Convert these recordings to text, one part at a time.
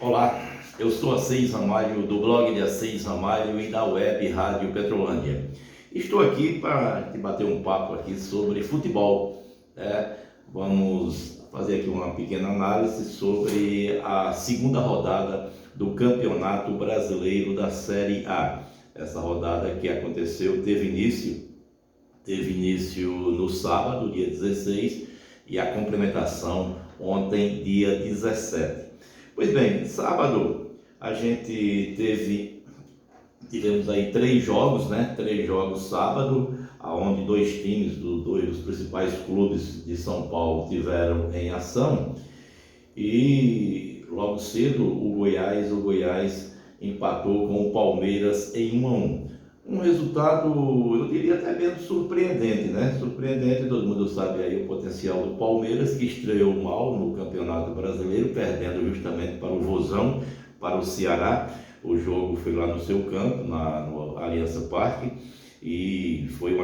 Olá, eu sou Assis Ramalho, do blog de Assis Ramalho e da web Rádio Petrolândia. Estou aqui para te bater um papo aqui sobre futebol. Vamos fazer aqui uma pequena análise sobre a segunda rodada do Campeonato Brasileiro da Série A. Essa rodada que aconteceu teve início no sábado, dia 16, e a complementação ontem, dia 17. Pois bem, sábado a gente tivemos aí três jogos, Três jogos sábado, onde dois times dos principais clubes de São Paulo tiveram em ação. E logo cedo o Goiás empatou com o Palmeiras em 1-1. Um resultado, eu diria até mesmo surpreendente, Surpreendente, todo mundo sabe aí o potencial do Palmeiras, que estreou mal no Campeonato Brasileiro, perdendo justamente para o Vozão, para o Ceará. O jogo foi lá no seu campo, no Allianz Parque, e foi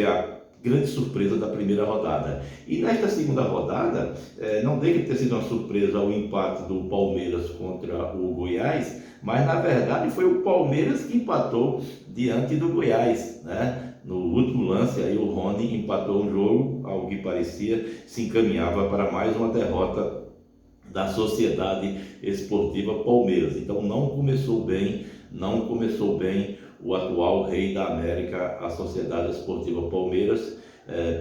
a grande surpresa da primeira rodada. E nesta segunda rodada, não deixa de ter sido uma surpresa o empate do Palmeiras contra o Goiás, mas na verdade foi o Palmeiras que empatou diante do Goiás, No último lance, aí o Rony empatou um jogo, ao que parecia se encaminhava para mais uma derrota da Sociedade Esportiva Palmeiras. Então não começou bem o atual rei da América, a Sociedade Esportiva Palmeiras,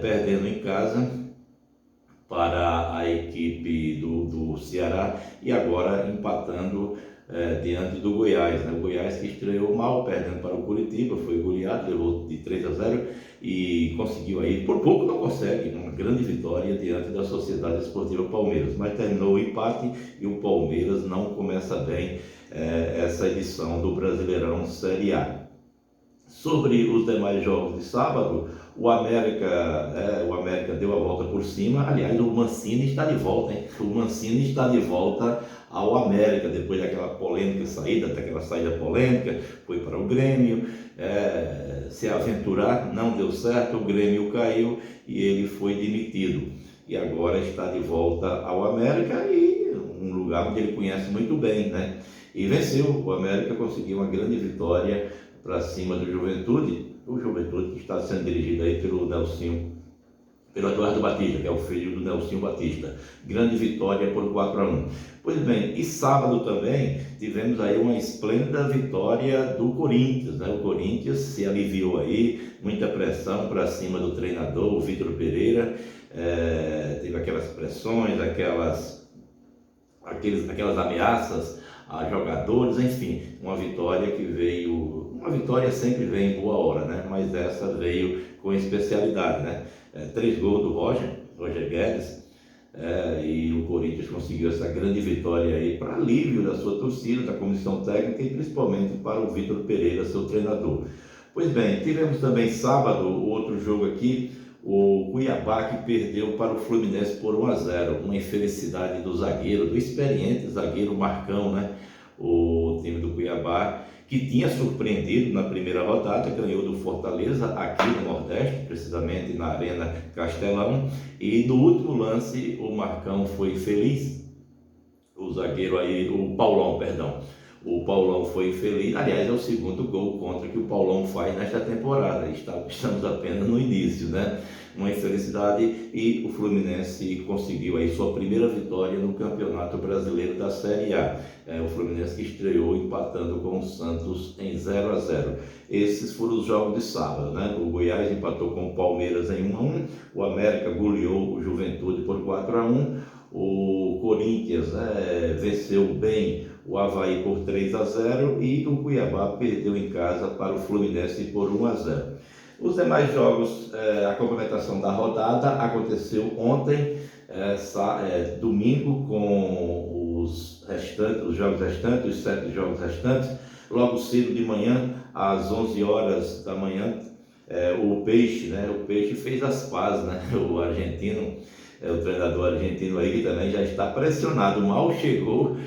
perdendo em casa para a equipe do Ceará e agora empatando diante do Goiás. O Goiás que estreou mal, perdendo para o Curitiba, foi goleado, levou de 3-0 e conseguiu aí, por pouco não consegue, uma grande vitória diante da Sociedade Esportiva Palmeiras, mas terminou o empate e o Palmeiras não começa bem essa edição do Brasileirão Série A. Sobre os demais jogos de sábado, o América deu a volta por cima. Aliás, o Mancini está de volta, O Mancini está de volta ao América, depois daquela saída polêmica, foi para o Grêmio, se aventurar, não deu certo, o Grêmio caiu e ele foi demitido. E agora está de volta ao América, e um lugar onde ele conhece muito bem, E venceu, o América conseguiu uma grande vitória para cima do Juventude, o Juventude que está sendo dirigido aí pelo Eduardo Batista, que é o filho do Nelsinho Batista. Grande vitória por 4-1. Pois bem, e sábado também tivemos aí uma esplêndida vitória do Corinthians, O Corinthians se aliviou aí, muita pressão para cima do treinador, o Vitor Pereira, teve aquelas pressões, aquelas ameaças a jogadores, enfim, uma vitória sempre vem em boa hora, Mas essa veio com especialidade, 3 gols do Roger Guedes, e o Corinthians conseguiu essa grande vitória aí para alívio da sua torcida, da comissão técnica e principalmente para o Vitor Pereira, seu treinador. Pois bem, tivemos também sábado outro jogo aqui, o Cuiabá, que perdeu para o Fluminense por 1-0, uma infelicidade do experiente zagueiro Marcão, O time do Cuiabá, que tinha surpreendido na primeira rodada, ganhou do Fortaleza aqui no Nordeste, precisamente na Arena Castelão, e no último lance o Marcão foi feliz, o Paulão foi feliz. Aliás, é o segundo gol contra que o Paulão faz nesta temporada, estamos apenas no início, Uma infelicidade, e o Fluminense conseguiu aí sua primeira vitória no Campeonato Brasileiro da Série A. O Fluminense que estreou empatando com o Santos em 0-0. Esses foram os jogos de sábado, O Goiás empatou com o Palmeiras em 1-1, o América goleou o Juventude por 4-1, o Corinthians venceu bem o Avaí por 3-0 e o Cuiabá perdeu em casa para o Fluminense por 1-0. Os demais jogos, a complementação da rodada aconteceu ontem, domingo, com os jogos restantes, os 7 jogos restantes. Logo cedo de manhã, às 11 horas da manhã, o Peixe fez as pazes, O argentino, o treinador argentino aí, que também já está pressionado, mal chegou,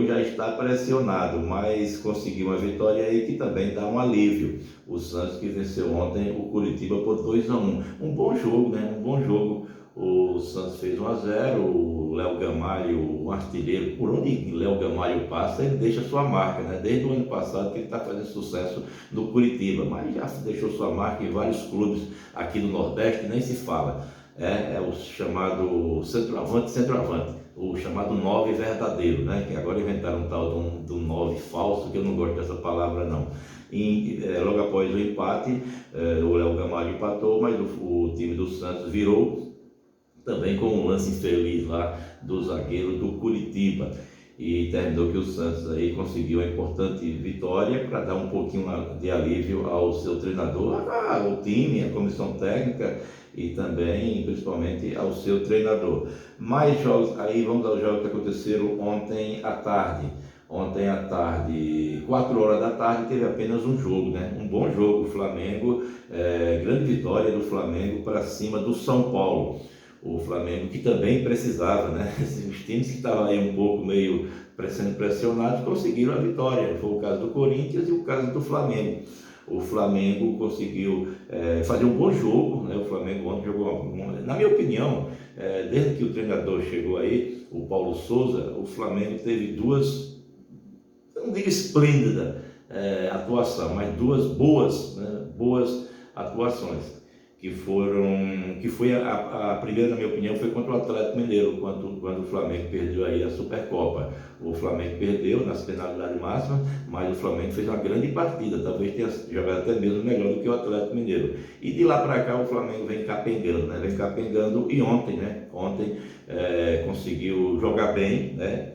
já está pressionado, mas conseguiu uma vitória aí que também dá um alívio. O Santos que venceu ontem o Curitiba por 2-1. Um bom jogo, Um bom jogo o Santos fez 1-0, o Léo Gamalho, o artilheiro, por onde Léo Gamalho passa, ele deixa sua marca, né? Desde o ano passado que ele está fazendo sucesso no Curitiba, mas já deixou sua marca em vários clubes aqui do Nordeste, nem se fala. É o chamado centroavante, o chamado 9 verdadeiro, né? Que agora inventaram um tal do 9 falso, que eu não gosto dessa palavra não. Logo após o empate, o Léo Gamalho empatou, mas o time do Santos virou, também com um lance infeliz lá do zagueiro do Curitiba, e terminou que o Santos aí conseguiu a importante vitória para dar um pouquinho de alívio ao seu treinador, ao time, à comissão técnica e também, principalmente, ao seu treinador. Mais jogos, aí vamos aos jogos que aconteceram ontem à tarde. Ontem à tarde, 4 horas da tarde, teve apenas um jogo, né? Um bom jogo, Flamengo, grande vitória do Flamengo para cima do São Paulo. O Flamengo que também precisava, né? Os times que estavam aí um pouco meio sendo pressionados conseguiram a vitória. Foi o caso do Corinthians e o caso do Flamengo. O Flamengo conseguiu fazer um bom jogo, né? O Flamengo ontem jogou, na minha opinião, desde que o treinador chegou aí, o Paulo Souza, o Flamengo teve duas, eu não digo esplêndida atuação, mas duas boas, né? Boas atuações. Que foi a primeira, na minha opinião, foi contra o Atlético Mineiro, quando o Flamengo perdeu aí a Supercopa. O Flamengo perdeu nas penalidades máximas, mas o Flamengo fez uma grande partida, talvez tenha jogado até mesmo melhor do que o Atlético Mineiro. E de lá para cá o Flamengo vem capengando, né? Vem capengando, e ontem, né? Ontem conseguiu jogar bem, né?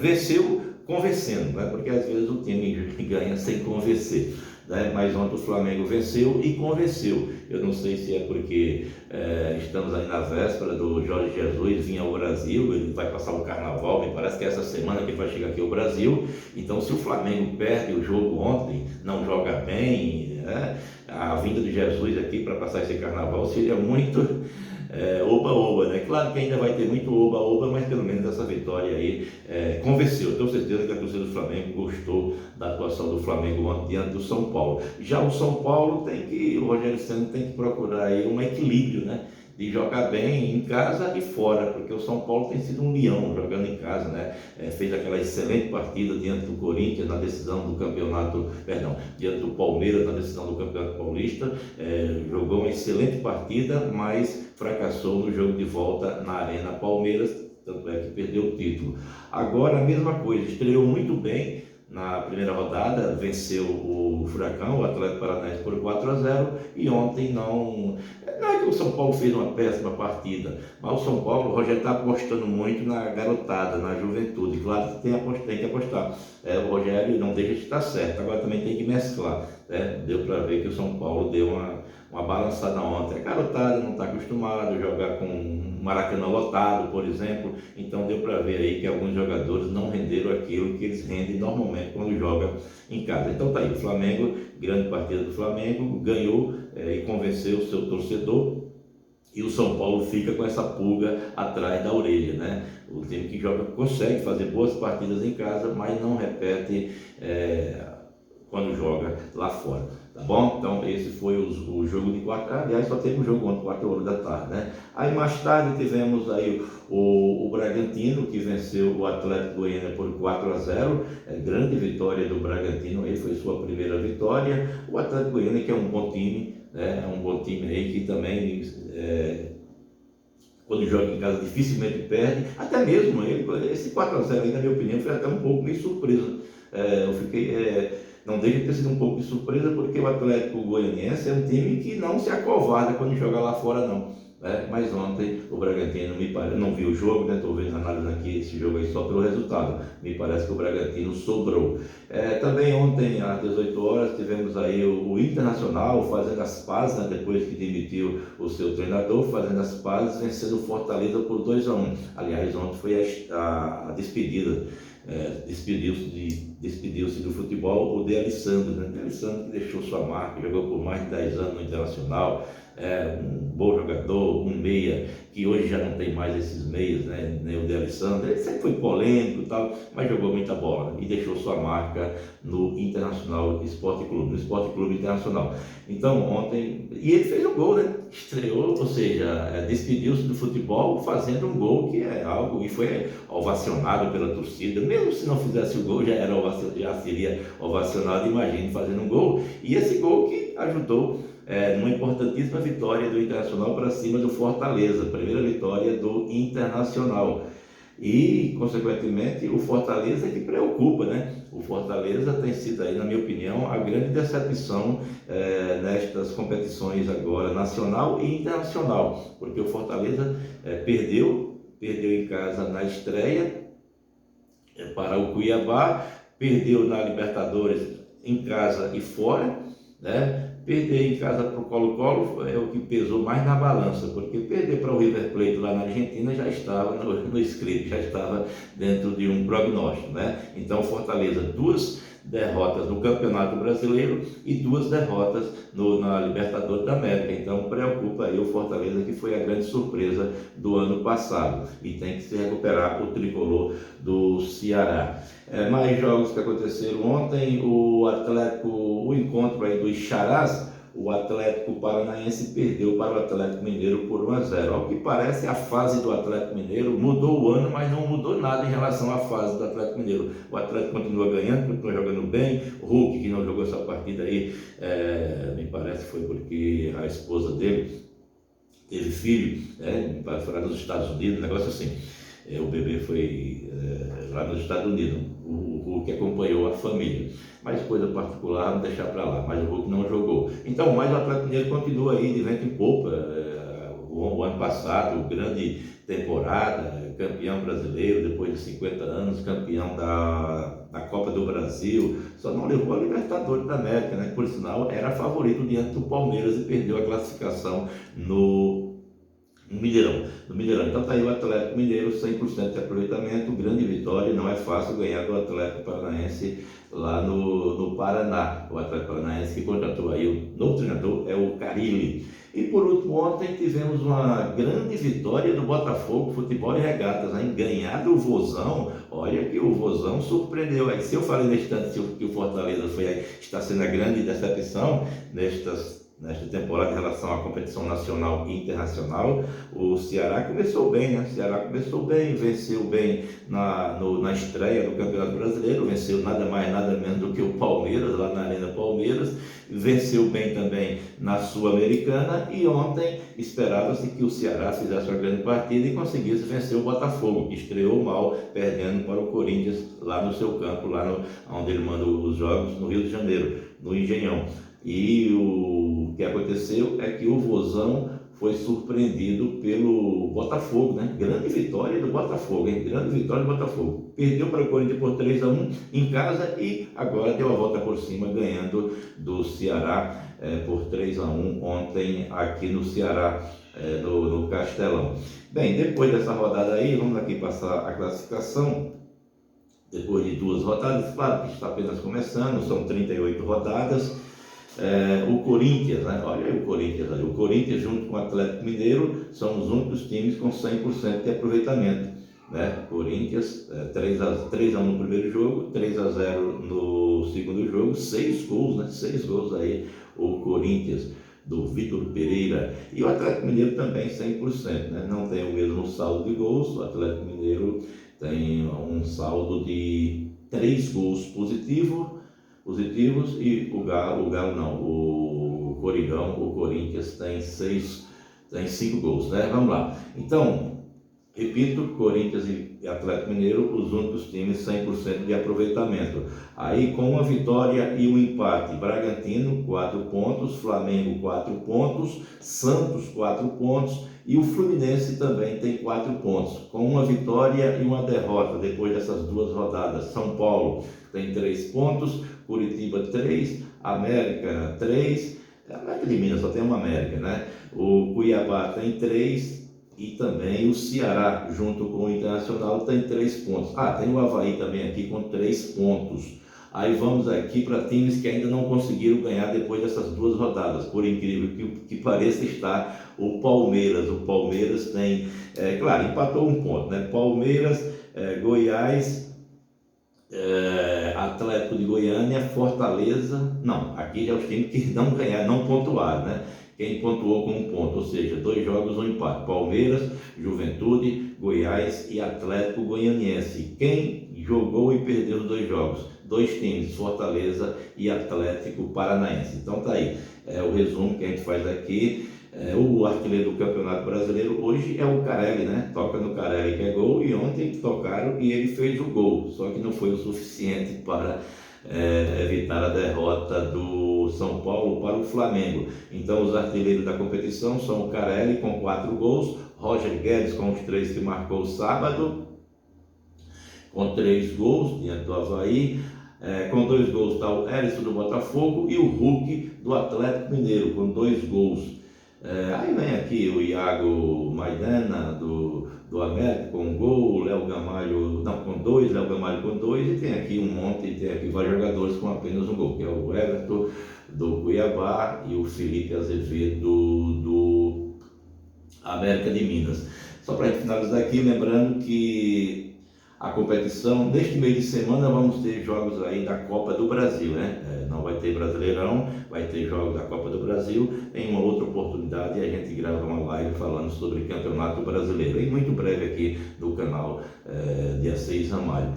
Venceu convencendo, né? Porque às vezes o time ganha sem convencer. Mas ontem o Flamengo venceu e convenceu. Eu não sei se é porque estamos aí na véspera do Jorge Jesus vir ao Brasil, ele vai passar o carnaval, me parece que é essa semana que ele vai chegar aqui ao Brasil. Então, se o Flamengo perde o jogo ontem, não joga bem, a vinda de Jesus aqui para passar esse carnaval seria muito oba-oba, né? Claro que ainda vai ter muito oba-oba, mas pelo menos essa vitória aí convenceu. Tenho certeza que a torcida do Flamengo gostou da atuação do Flamengo ontem diante do São Paulo. Já o São Paulo o Rogério Ceni tem que procurar aí um equilíbrio, né? De jogar bem em casa e fora, porque o São Paulo tem sido um leão jogando em casa, né? Fez aquela excelente partida diante do Corinthians na decisão do campeonato, diante do Palmeiras na decisão do Campeonato Paulista, jogou uma excelente partida, mas fracassou no jogo de volta na Arena Palmeiras, tanto é que perdeu o título. Agora a mesma coisa, estreou muito bem na primeira rodada, venceu o Furacão, o Atlético Paranaense, por 4-0, e ontem não é que o São Paulo fez uma péssima partida, mas o São Paulo, o Rogério está apostando muito na garotada, na juventude. Claro que tem que apostar, o Rogério não deixa de estar certo, agora também tem que mesclar, né? Deu para ver que o São Paulo deu uma balançada ontem. A garotada não está acostumada a jogar com Maracanã lotado, por exemplo, então deu para ver aí que alguns jogadores não renderam aquilo que eles rendem normalmente quando jogam em casa. Então tá aí, o Flamengo, grande partida do Flamengo, ganhou e convenceu o seu torcedor, e o São Paulo fica com essa pulga atrás da orelha, né? O time que joga consegue fazer boas partidas em casa, mas não repete quando joga lá fora, tá bom? Então esse foi o jogo de quarta, aliás só teve um jogo ontem, 4 horas da tarde, né? Aí mais tarde tivemos aí o Bragantino, que venceu o Atlético Goianiense por 4-0, grande vitória do Bragantino, aí foi sua primeira vitória. O Atlético Goianiense, que é um bom time, né? É um bom time aí que também quando joga em casa dificilmente perde, até mesmo esse 4-0 aí, na minha opinião, foi até um pouco meio surpresa. Eu fiquei não deixa de ter sido um pouco de surpresa, porque o Atlético Goianiense é um time que não se acovarda quando joga lá fora, não. Mas ontem o Bragantino, não vi o jogo, né? Estou vendo analisando aqui esse jogo aí só pelo resultado. Me parece que o Bragantino sobrou. Também ontem, às 18 horas, tivemos aí o Internacional fazendo as pazes, né? Depois que demitiu o seu treinador, fazendo as pazes, vencendo o Fortaleza por 2-1. Aliás, ontem foi a despedida despediu-se do futebol o De Alessandro, né? De Alessandro que deixou sua marca, jogou por mais de 10 anos no Internacional, um bom jogador, um meia, que hoje já não tem mais esses meias, né? Nem o De Alessandro, ele sempre foi polêmico e tal, mas jogou muita bola, né? E deixou sua marca no Internacional Esporte Clube, no Esporte Clube Internacional. Então ontem, e ele fez um gol, né? Estreou, ou seja, despediu-se do futebol fazendo um gol que é algo, e foi ovacionado pela torcida, mesmo se não fizesse o gol já seria ovacionado, imagine fazendo um gol, e esse gol que ajudou numa importantíssima vitória do Internacional para cima do Fortaleza, primeira vitória do Internacional. E, consequentemente, o Fortaleza é que preocupa, né? O Fortaleza tem sido aí, na minha opinião, a grande decepção nestas competições agora, nacional e internacional, porque o Fortaleza perdeu em casa na estreia para o Cuiabá, perdeu na Libertadores em casa e fora, né? Perder em casa para o Colo-Colo é o que pesou mais na balança, porque perder para o River Plate lá na Argentina já estava no script, já estava dentro de um prognóstico, né? Então Fortaleza, 2 derrotas no Campeonato Brasileiro e 2 derrotas na Libertadores da América. Então preocupa aí o Fortaleza, que foi a grande surpresa do ano passado, e tem que se recuperar o tricolor do Ceará. Mais jogos que aconteceram ontem, o encontro aí dos Xarás, o Atlético Paranaense perdeu para o Atlético Mineiro por 1-0. Ao que parece, a fase do Atlético Mineiro mudou o ano, mas não mudou nada em relação à fase do Atlético Mineiro. O Atlético continua ganhando, continua jogando bem. O Hulk, que não jogou essa partida aí, me parece foi porque a esposa dele teve filho, me parece foi lá nos Estados Unidos, um negócio assim. O bebê foi lá nos Estados Unidos, o Hulk acompanhou a família, mas coisa particular, não deixar para lá, mas o Hulk não jogou. Então, mas o Atlético Mineiro continua aí de vento em popa. O ano passado, grande temporada, campeão brasileiro depois de 50 anos, campeão da Copa do Brasil, só não levou a Libertadores da América, né? Por sinal, era favorito diante do Palmeiras e perdeu a classificação no Mineirão. Então está aí o Atlético Mineiro, 100% de aproveitamento, grande vitória. Não é fácil ganhar do Atlético Paranaense lá no Paraná. O Atlético Paranaense que contratou aí o novo treinador é o Carille. E por último, ontem tivemos uma grande vitória do Botafogo Futebol e Regatas, hein? Ganhar do Vozão. Olha que o Vozão surpreendeu. Aí, se eu falei neste instante que o Fortaleza está sendo a grande decepção nesta temporada em relação à competição nacional e internacional, o Ceará começou bem, né? O Ceará começou bem, venceu bem na estreia do Campeonato Brasileiro, venceu nada mais, nada menos do que o Palmeiras, lá na Arena Palmeiras, venceu bem também na Sul-Americana, e ontem esperava-se que o Ceará fizesse uma grande partida e conseguisse vencer o Botafogo, que estreou mal, perdendo para o Corinthians lá no seu campo, lá onde ele manda os jogos, no Rio de Janeiro, no Engenhão. E o que aconteceu é que o Vozão foi surpreendido pelo Botafogo, né? Grande vitória do Botafogo, hein? Grande vitória do Botafogo. Perdeu para o Corinthians por 3-1 em casa e agora deu a volta por cima, ganhando do Ceará por 3-1 ontem aqui no Ceará, no Castelão. Bem, depois dessa rodada aí, vamos aqui passar a classificação. Depois de 2 rodadas, claro que está apenas começando, são 38 rodadas. O Corinthians, né? Olha aí o Corinthians ali. O Corinthians junto com o Atlético Mineiro são os únicos times com 100% de aproveitamento, né? Corinthians 3-1 no primeiro jogo, 3-0 no segundo jogo, 6 gols, né? 6 gols aí o Corinthians do Vitor Pereira. E o Atlético Mineiro também 100%, né? Não tem o mesmo saldo de gols. O Atlético Mineiro tem um saldo de 3 gols positivos, e o Galo não, o Corinthians tem 5 gols, né? Vamos lá. Então, repito, Corinthians e Atlético Mineiro, os únicos times 100% de aproveitamento. Aí com uma vitória e um empate, Bragantino 4 pontos, Flamengo 4 pontos, Santos 4 pontos e o Fluminense também tem 4 pontos. Com uma vitória e uma derrota depois dessas 2 rodadas, São Paulo tem 3 pontos, Curitiba 3, América 3, a América de Minas só tem uma América, né? O Cuiabá tem 3, e também o Ceará, junto com o Internacional, tem 3 pontos. Tem o Avaí também aqui com 3 pontos. Aí vamos aqui para times que ainda não conseguiram ganhar depois dessas 2 rodadas. Por incrível que pareça, está o Palmeiras. O Palmeiras tem, claro, empatou 1 ponto, né? Palmeiras, Goiás, Atlético de Goiânia, Fortaleza. Não, aqui já os times que não ganharam, não pontuaram, né? Quem pontuou com 1 ponto, ou seja, 2 jogos, 1 empate. Palmeiras, Juventude, Goiás e Atlético Goianiense. Quem jogou e perdeu os 2 jogos? 2 times, Fortaleza e Atlético Paranaense. Então tá aí, o resumo que a gente faz aqui. O artilheiro do Campeonato Brasileiro hoje é o Carelli, né? Toca no Carelli que é gol, e ontem tocaram e ele fez o gol, só que não foi o suficiente para evitar a derrota do São Paulo para o Flamengo. Então os artilheiros da competição são o Carelli com 4 gols, Roger Guedes com os 3 que marcou sábado, com 3 gols diante do Avaí. Com 2 gols está o Hérisson do Botafogo e o Hulk do Atlético Mineiro com 2 gols. Aí vem aqui o Iago Maidana do América com 1 gol, o Léo Gamalho com 2, Léo Gamalho com 2, e tem aqui um monte, tem aqui vários jogadores com apenas 1 gol, que é o Everton do Cuiabá e o Felipe Azevedo do América de Minas. Só para finalizar aqui, lembrando que a competição, neste meio de semana vamos ter jogos aí da Copa do Brasil, né? Não vai ter Brasileirão, vai ter jogos da Copa do Brasil. Em uma outra oportunidade a gente grava uma live falando sobre Campeonato Brasileiro, e muito breve aqui no canal dia 6 de maio.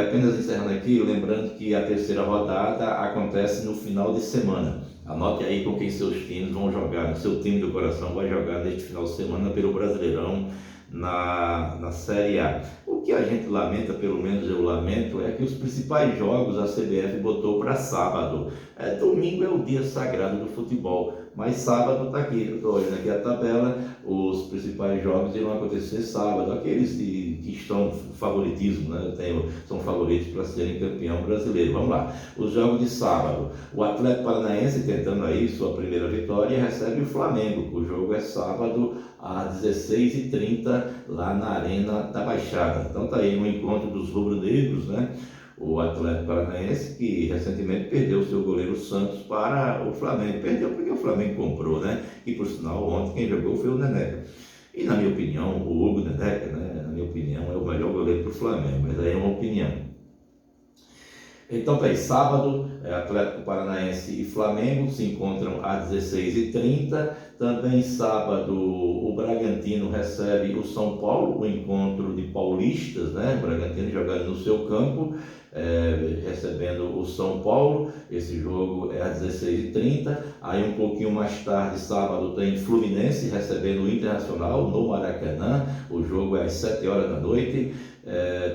Apenas encerrando aqui, lembrando que a terceira rodada acontece no final de semana. Anote aí com quem seus times vão jogar, seu time do coração vai jogar neste final de semana pelo Brasileirão na Série A. O que a gente lamenta, pelo menos eu lamento, é que os principais jogos a CBF botou para sábado. Domingo é o dia sagrado do futebol, mas sábado está aqui. Eu estou olhando aqui a tabela, os principais jogos irão acontecer sábado. Aqueles que estão favoritismo, né? São favoritos para serem campeão brasileiro. Vamos lá, os jogos de sábado. O Atlético Paranaense, tentando aí sua primeira vitória, recebe o Flamengo. O jogo é sábado às 16h30 lá na Arena da Baixada. Então tá aí um encontro dos rubro-negros, né? O Atlético Paranaense, que recentemente perdeu o seu goleiro Santos para o Flamengo. Perdeu porque o Flamengo comprou, né? E por sinal, ontem quem jogou foi o Neneca. E na minha opinião, o Hugo Neneca, né? Na minha opinião, é o melhor goleiro para o Flamengo, mas aí é uma opinião. Então tá aí, sábado, Atlético Paranaense e Flamengo se encontram às 16h30. Também sábado, o Bragantino recebe o São Paulo, o encontro de paulistas, né? O Bragantino jogando no seu campo, recebendo o São Paulo. Esse jogo é às 16h30. Aí um pouquinho mais tarde, sábado, tem Fluminense recebendo o Internacional no Maracanã. O jogo é às 7h da noite.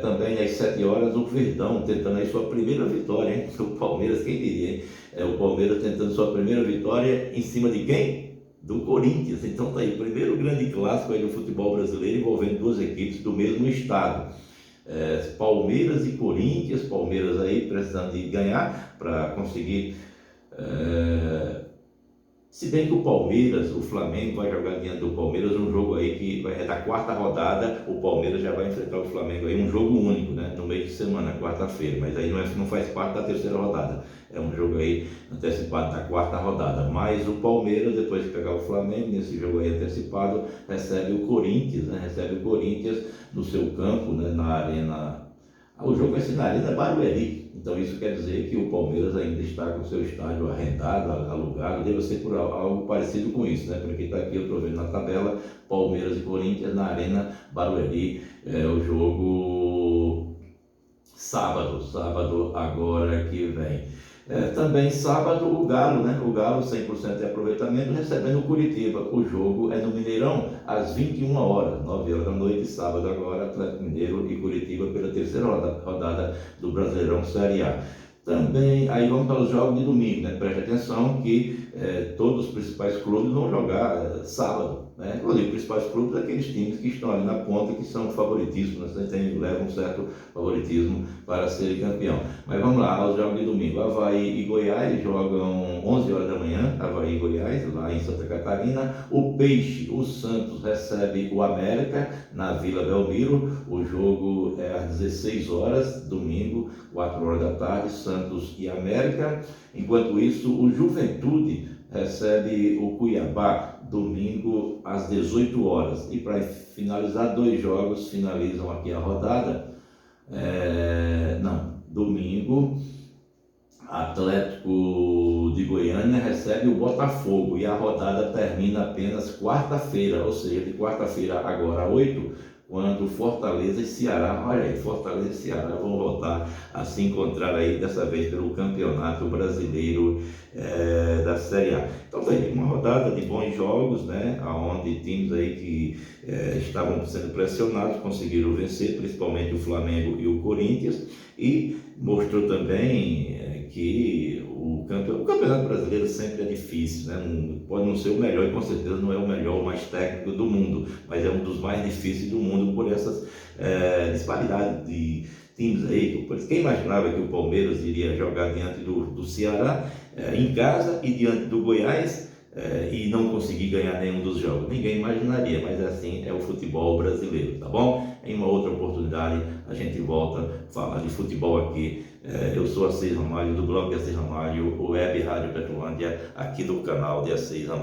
Também às 7h o Verdão tentando aí sua primeira vitória, hein? O Palmeiras, quem diria, hein? O Palmeiras tentando sua primeira vitória em cima de quem? Do Corinthians. Então tá aí, primeiro grande clássico aí do futebol brasileiro envolvendo 2 equipes do mesmo estado. Palmeiras e Corinthians, Palmeiras aí precisando de ganhar para conseguir, se bem que o Palmeiras, o Flamengo vai jogar diante do Palmeiras um jogo aí que é da 4ª rodada. O Palmeiras já vai enfrentar o Flamengo aí, um jogo único, né, no meio de semana, quarta-feira, mas aí não faz parte da terceira rodada, é um jogo aí antecipado da 4ª rodada. Mas o Palmeiras, depois de pegar o Flamengo, nesse jogo aí antecipado, recebe o Corinthians, né, no seu campo, né, na Arena. O jogo vai ser na Arena Barueri. Então isso quer dizer que o Palmeiras ainda está com o seu estádio arrendado, alugado, deve ser por algo parecido com isso, né? Porque está aqui, eu estou vendo na tabela, Palmeiras e Corinthians na Arena Barueri, o jogo sábado agora que vem. Também sábado o Galo, né? O Galo 100% de aproveitamento recebendo o Curitiba. O jogo é no Mineirão às 21h, 9h da noite, sábado agora, Atlético Mineiro e Curitiba pela terceira rodada do Brasileirão Série A. Também, aí vamos para os jogos de domingo, né? Preste atenção que todos os principais clubes vão jogar sábado. né? Os principais clubes, aqueles times que estão ali na ponta, que são favoritíssimos, né? Levam um certo favoritismo para ser campeão. Mas vamos lá, os jogos de domingo. Avaí e Goiás jogam 11 horas da manhã, Avaí e Goiás, lá em Santa Catarina. O Peixe, o Santos, recebe o América na Vila Belmiro. O jogo é às 16 horas, domingo, 4 horas da tarde, Santos e América. Enquanto isso, o Juventude recebe o Cuiabá, domingo às 18 horas. E para finalizar, 2 jogos finalizam aqui a rodada. Domingo, Atlético de Goiânia recebe o Botafogo e a rodada termina apenas quarta-feira, ou seja, de quarta-feira agora 8, quando Fortaleza e Ceará, olha aí, Fortaleza e Ceará vão voltar a se encontrar aí, dessa vez pelo Campeonato Brasileiro da Série A. Então tem uma rodada de bons jogos, né, onde times aí que estavam sendo pressionados conseguiram vencer, principalmente o Flamengo e o Corinthians, e mostrou também que o Campeonato Brasileiro sempre é difícil, né? Pode não ser o melhor e com certeza não é o melhor, o mais técnico do mundo, mas é um dos mais difíceis do mundo por essas disparidades de times aí. Quem imaginava que o Palmeiras iria jogar diante do Ceará em casa e diante do Goiás e não conseguir ganhar nenhum dos jogos? Ninguém imaginaria, mas assim é o futebol brasileiro, tá bom? Em uma outra oportunidade a gente volta a falar de futebol aqui. Eu sou Assis Ramalho, do blog Assis Ramalho, Web Rádio Petrolândia, aqui do canal de Assis Ramalho.